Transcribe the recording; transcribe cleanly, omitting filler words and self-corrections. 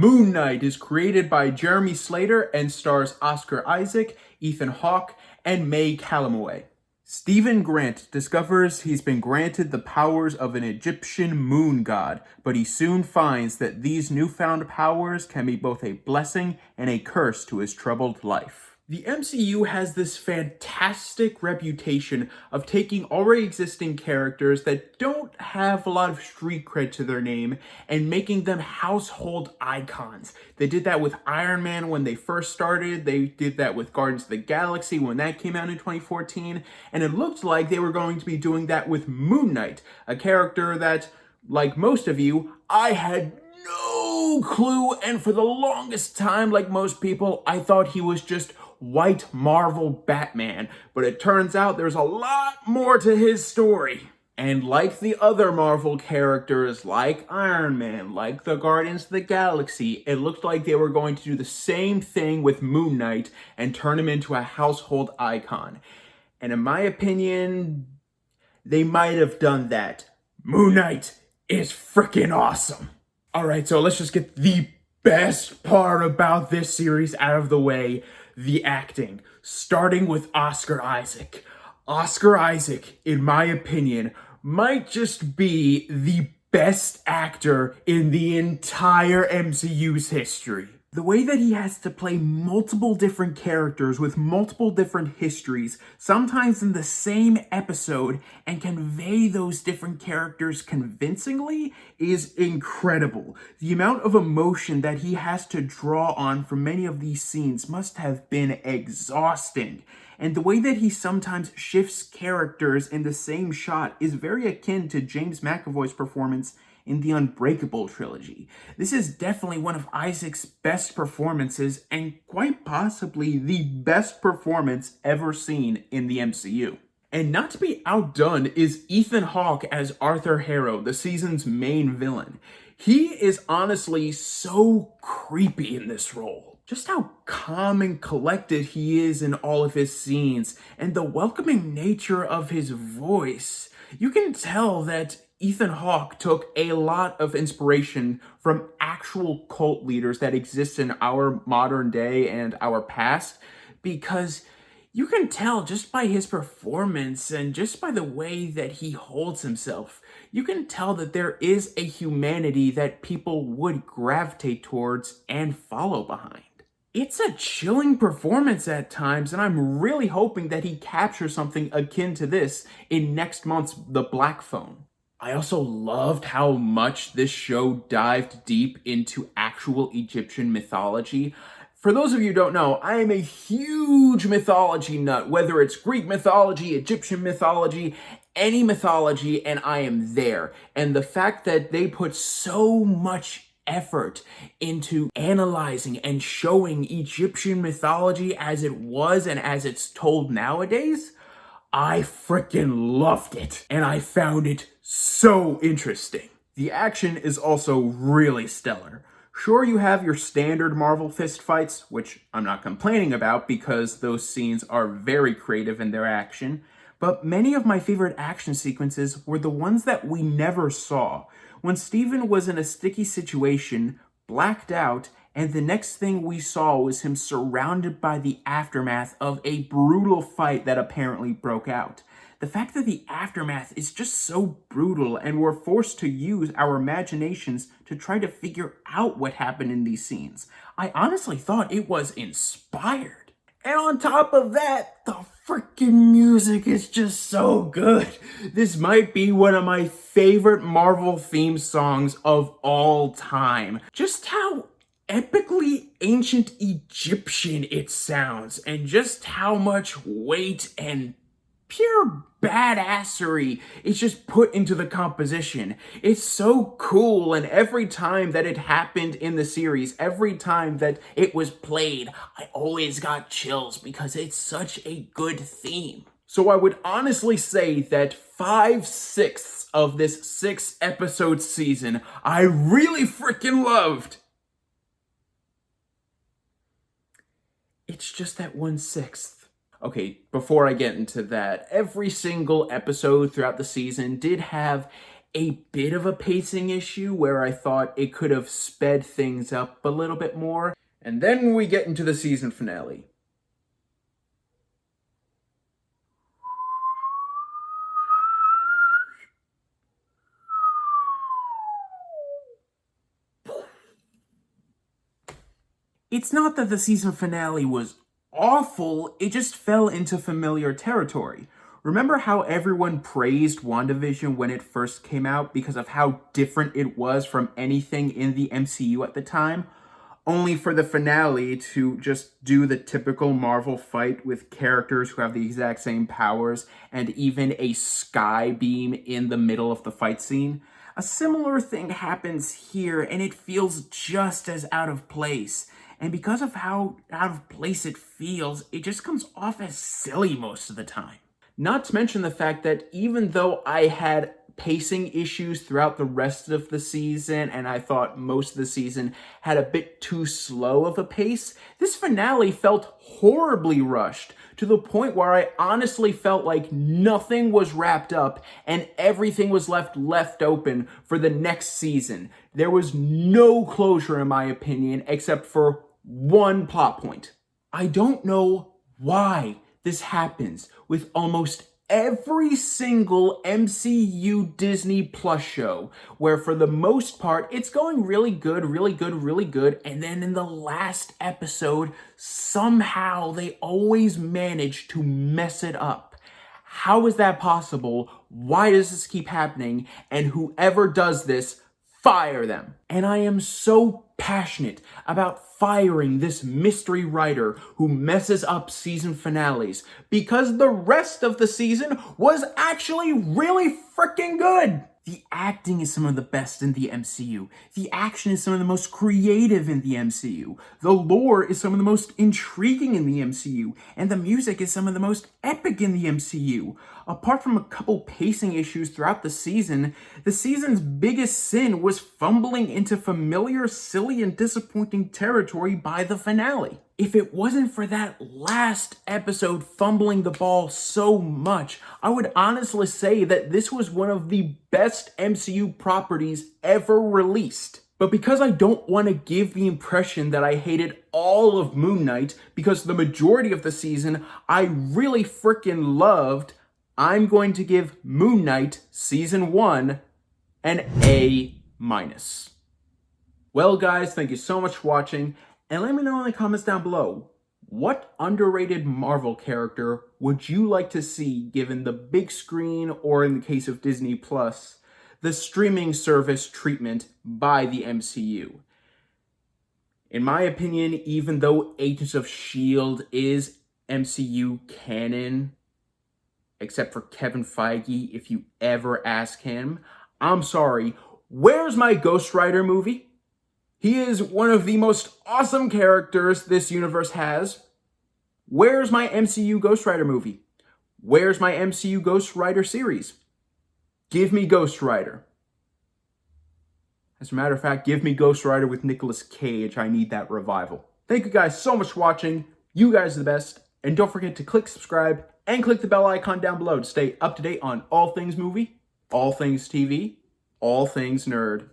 Moon Knight is created by Jeremy Slater and stars Oscar Isaac, Ethan Hawke, and May Calloway. Stephen Grant discovers he's been granted the powers of an Egyptian moon god, but he soon finds that these newfound powers can be both a blessing and a curse to his troubled life. The MCU has this fantastic reputation of taking already existing characters that don't have a lot of street cred to their name and making them household icons. They did that with Iron Man when they first started. They did that with Guardians of the Galaxy when that came out in 2014. And it looked like they were going to be doing that with Moon Knight, a character that, like most of you, I had no clue, and for the longest time, like most people, I thought he was just white Marvel Batman, but it turns out there's a lot more to his story. And like the other Marvel characters, like Iron Man, like the Guardians of the Galaxy, it looked like they were going to do the same thing with Moon Knight and turn him into a household icon. And in my opinion, they might have done that. Moon Knight is freaking awesome. Alright, so let's just get the best part about this series out of the way. The acting, starting with Oscar Isaac. Oscar Isaac, in my opinion, might just be the best actor in the entire MCU's history. The way that he has to play multiple different characters with multiple different histories, sometimes in the same episode, and convey those different characters convincingly is incredible. The amount of emotion that he has to draw on for many of these scenes must have been exhausting. And the way that he sometimes shifts characters in the same shot is very akin to James McAvoy's performance in the Unbreakable trilogy. This is definitely one of Isaac's best performances, and quite possibly the best performance ever seen in the MCU. And not to be outdone is Ethan Hawke as Arthur Harrow, the season's main villain. He is honestly so creepy in this role. Just how calm and collected he is in all of his scenes, and the welcoming nature of his voice. You can tell that Ethan Hawke took a lot of inspiration from actual cult leaders that exist in our modern day and our past, because you can tell just by his performance and just by the way that he holds himself, you can tell that there is a humanity that people would gravitate towards and follow behind. It's a chilling performance at times, and I'm really hoping that he captures something akin to this in next month's The Black Phone. I also loved how much this show dived deep into actual Egyptian mythology. For those of you who don't know, I am a huge mythology nut, whether it's Greek mythology, Egyptian mythology, any mythology, and I am there. And the fact that they put so much effort into analyzing and showing Egyptian mythology as it was and as it's told nowadays, I freaking loved it, and I found it so interesting. The action is also really stellar. Sure, you have your standard Marvel fistfights, which I'm not complaining about because those scenes are very creative in their action, but many of my favorite action sequences were the ones that we never saw. When Steven was in a sticky situation, blacked out, and the next thing we saw was him surrounded by the aftermath of a brutal fight that apparently broke out. The fact that the aftermath is just so brutal and we're forced to use our imaginations to try to figure out what happened in these scenes. I honestly thought it was inspired. And on top of that, the freaking music is just so good. This might be one of my favorite Marvel theme songs of all time. Just how epically ancient Egyptian it sounds, and just how much weight and pure badassery is just put into the composition. It's so cool, and every time that it happened in the series, every time that it was played, I always got chills because it's such a good theme. So I would honestly say that 5/6 of this 6-episode season I really freaking loved. It's just that 1/6. Okay, before I get into that, every single episode throughout the season did have a bit of a pacing issue where I thought it could have sped things up a little bit more. And then we get into the season finale. It's not that the season finale was awful, it just fell into familiar territory. Remember how everyone praised WandaVision when it first came out because of how different it was from anything in the MCU at the time? Only for the finale to just do the typical Marvel fight with characters who have the exact same powers and even a sky beam in the middle of the fight scene. A similar thing happens here and it feels just as out of place. And because of how out of place it feels, it just comes off as silly most of the time. Not to mention the fact that even though I had pacing issues throughout the rest of the season, and I thought most of the season had a bit too slow of a pace, this finale felt horribly rushed, to the point where I honestly felt like nothing was wrapped up and everything was left open for the next season. There was no closure, in my opinion, except for one plot point. I don't know why this happens with almost every single MCU Disney Plus show, where for the most part, it's going really good, and then in the last episode, somehow they always manage to mess it up. How is that possible? Why does this keep happening? And whoever does this, fire them. And I am so passionate about firing this mystery writer who messes up season finales, because the rest of the season was actually really freaking good. The acting is some of the best in the MCU. The action is some of the most creative in the MCU. The lore is some of the most intriguing in the MCU. And the music is some of the most epic in the MCU. Apart from a couple pacing issues throughout the season's biggest sin was fumbling into familiar, silly, and disappointing territory by the finale. If it wasn't for that last episode fumbling the ball so much, I would honestly say that this was one of the best MCU properties ever released. But because I don't want to give the impression that I hated all of Moon Knight, because the majority of the season I really freaking loved, I'm going to give Moon Knight Season 1 an A-. Well guys, thank you so much for watching, and let me know in the comments down below, what underrated Marvel character would you like to see given the big screen, or in the case of Disney Plus, the streaming service treatment by the MCU? In my opinion, even though Agents of S.H.I.E.L.D. is MCU canon, except for Kevin Feige, if you ever ask him, I'm sorry, where's my Ghost Rider movie? He is one of the most awesome characters this universe has. Where's my MCU Ghost Rider movie? Where's my MCU Ghost Rider series? Give me Ghost Rider. As a matter of fact, give me Ghost Rider with Nicolas Cage. I need that revival. Thank you guys so much for watching. You guys are the best. And don't forget to click subscribe and click the bell icon down below to stay up to date on all things movie, all things TV, all things nerd.